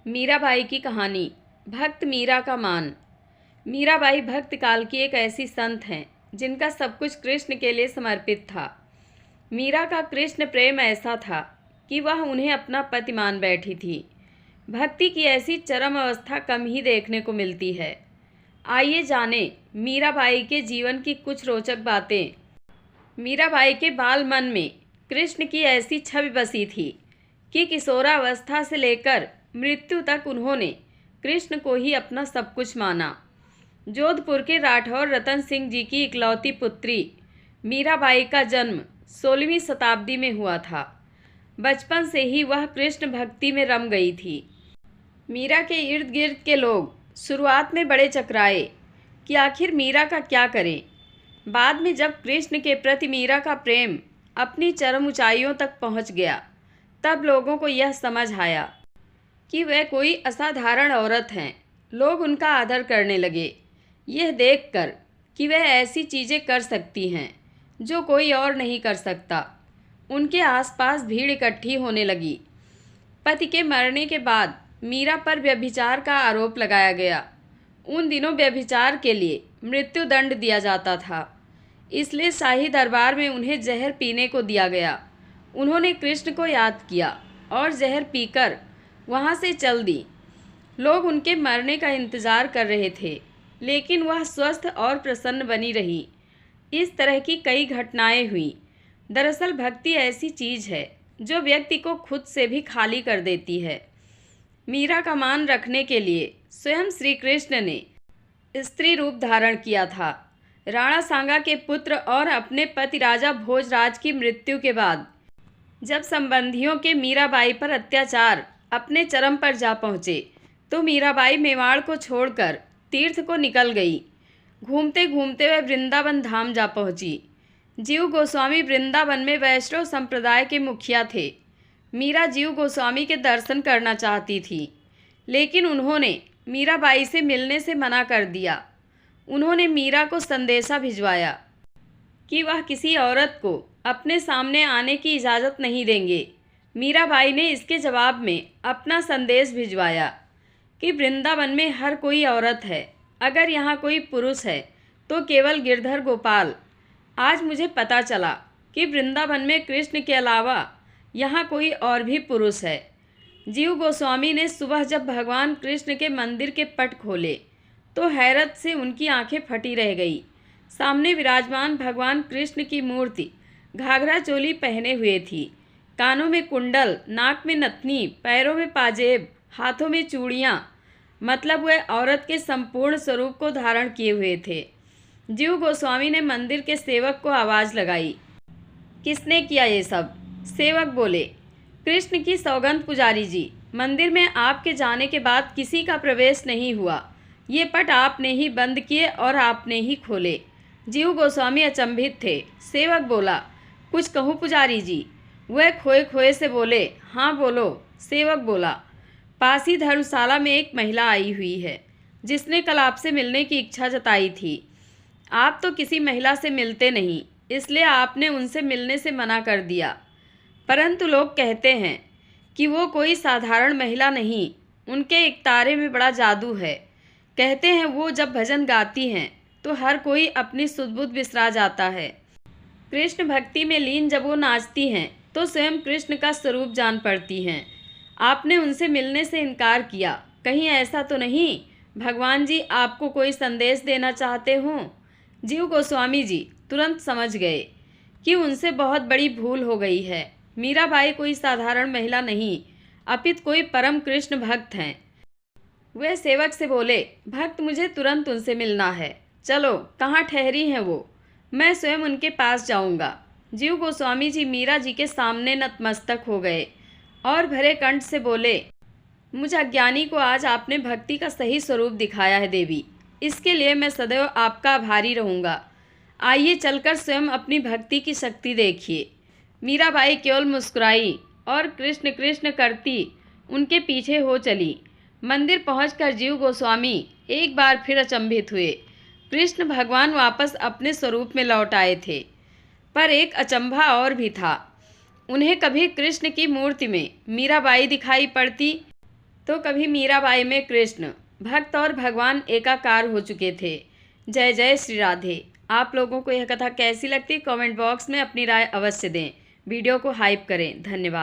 मीराबाई की कहानी। भक्त मीरा का मान। मीराबाई भक्त काल की एक ऐसी संत हैं जिनका सब कुछ कृष्ण के लिए समर्पित था। मीरा का कृष्ण प्रेम ऐसा था कि वह उन्हें अपना पति मान बैठी थी। भक्ति की ऐसी चरम अवस्था कम ही देखने को मिलती है। आइए जाने मीराबाई के जीवन की कुछ रोचक बातें। मीराबाई के बाल मन में कृष्ण की ऐसी छवि बसी थी कि किशोरावस्था से लेकर मृत्यु तक उन्होंने कृष्ण को ही अपना सब कुछ माना। जोधपुर के राठौर रतन सिंह जी की इकलौती पुत्री मीराबाई का जन्म 16वीं शताब्दी में हुआ था। बचपन से ही वह कृष्ण भक्ति में रम गई थी। मीरा के इर्द गिर्द के लोग शुरुआत में बड़े चकराए कि आखिर मीरा का क्या करें। बाद में जब कृष्ण के प्रति मीरा का प्रेम अपनी चरम ऊंचाइयों तक पहुंच गया, तब लोगों को यह समझ आया कि वह कोई असाधारण औरत हैं। लोग उनका आदर करने लगे, यह देखकर कि वह ऐसी चीज़ें कर सकती हैं जो कोई और नहीं कर सकता। उनके आसपास भीड़ इकट्ठी होने लगी। पति के मरने के बाद मीरा पर व्यभिचार का आरोप लगाया गया। उन दिनों व्यभिचार के लिए मृत्यु दंड दिया जाता था, इसलिए शाही दरबार में उन्हें जहर पीने को दिया गया। उन्होंने कृष्ण को याद किया और जहर पीकर वहाँ से चल दी। लोग उनके मरने का इंतज़ार कर रहे थे, लेकिन वह स्वस्थ और प्रसन्न बनी रही। इस तरह की कई घटनाएं हुई। दरअसल भक्ति ऐसी चीज़ है जो व्यक्ति को खुद से भी खाली कर देती है। मीरा का मान रखने के लिए स्वयं श्री कृष्ण ने स्त्री रूप धारण किया था। राणा सांगा के पुत्र और अपने पति राजा भोजराज की मृत्यु के बाद जब संबंधियों के मीराबाई पर अत्याचार अपने चरम पर जा पहुँचे, तो मीराबाई मेवाड़ को छोड़कर तीर्थ को निकल गई। घूमते घूमते वह वृंदावन धाम जा पहुँची। जीव गोस्वामी वृंदावन में वैष्णव संप्रदाय के मुखिया थे। मीरा जीव गोस्वामी के दर्शन करना चाहती थी, लेकिन उन्होंने मीराबाई से मिलने से मना कर दिया। उन्होंने मीरा को संदेशा भिजवाया कि वह किसी औरत को अपने सामने आने की इजाज़त नहीं देंगे। मीराबाई ने इसके जवाब में अपना संदेश भिजवाया कि वृंदावन में हर कोई औरत है, अगर यहाँ कोई पुरुष है तो केवल गिरधर गोपाल। आज मुझे पता चला कि वृंदावन में कृष्ण के अलावा यहाँ कोई और भी पुरुष है। जीव गोस्वामी ने सुबह जब भगवान कृष्ण के मंदिर के पट खोले तो हैरत से उनकी आंखें फटी रह गई। सामने विराजमान भगवान कृष्ण की मूर्ति घाघरा चोली पहने हुए थी, कानों में कुंडल, नाक में नथनी, पैरों में पाजेब, हाथों में चूड़ियाँ, मतलब वह औरत के संपूर्ण स्वरूप को धारण किए हुए थे। जीव गोस्वामी ने मंदिर के सेवक को आवाज़ लगाई, किसने किया ये सब? सेवक बोले, कृष्ण की सौगंध पुजारी जी, मंदिर में आपके जाने के बाद किसी का प्रवेश नहीं हुआ। ये पट आपने ही बंद किए और आपने ही खोले। जीव गोस्वामी अचंभित थे। सेवक बोला, कुछ कहूँ पुजारी जी? वह खोए खोए से बोले, हाँ बोलो। सेवक बोला, पास ही धर्मशाला में एक महिला आई हुई है जिसने कल आपसे मिलने की इच्छा जताई थी। आप तो किसी महिला से मिलते नहीं, इसलिए आपने उनसे मिलने से मना कर दिया। परंतु लोग कहते हैं कि वो कोई साधारण महिला नहीं, उनके इकतारे में बड़ा जादू है। कहते हैं वो जब भजन गाती हैं तो हर कोई अपनी सुध-बुध बिसरा जाता है। कृष्ण भक्ति में लीन जब वो नाचती हैं तो स्वयं कृष्ण का स्वरूप जान पड़ती हैं। आपने उनसे मिलने से इनकार किया, कहीं ऐसा तो नहीं भगवान जी आपको कोई संदेश देना चाहते हों? जीव गोस्वामी जी तुरंत समझ गए कि उनसे बहुत बड़ी भूल हो गई है। मीराबाई कोई साधारण महिला नहीं, अपितु कोई परम कृष्ण भक्त हैं। वे सेवक से बोले, भक्त मुझे तुरंत उनसे मिलना है, चलो कहाँ ठहरी हैं वो, मैं स्वयं उनके पास जाऊंगा। जीव गोस्वामी जी मीरा जी के सामने नतमस्तक हो गए और भरे कंठ से बोले, मुझ अज्ञानी को आज आपने भक्ति का सही स्वरूप दिखाया है देवी, इसके लिए मैं सदैव आपका आभारी रहूँगा। आइए चलकर स्वयं अपनी भक्ति की शक्ति देखिए। मीराबाई केवल मुस्कुराई और कृष्ण कृष्ण करती उनके पीछे हो चली। मंदिर पहुंचकर जीव गोस्वामी एक बार फिर अचंभित हुए। कृष्ण भगवान वापस अपने स्वरूप में लौट आए थे, पर एक अचंभा और भी था। उन्हें कभी कृष्ण की मूर्ति में मीराबाई दिखाई पड़ती तो कभी मीराबाई में कृष्ण भक्त और भगवान एकाकार हो चुके थे। जय जय श्री राधे। आप लोगों को यह कथा कैसी लगती, कमेंट बॉक्स में अपनी राय अवश्य दें। वीडियो को हाइप करें। धन्यवाद।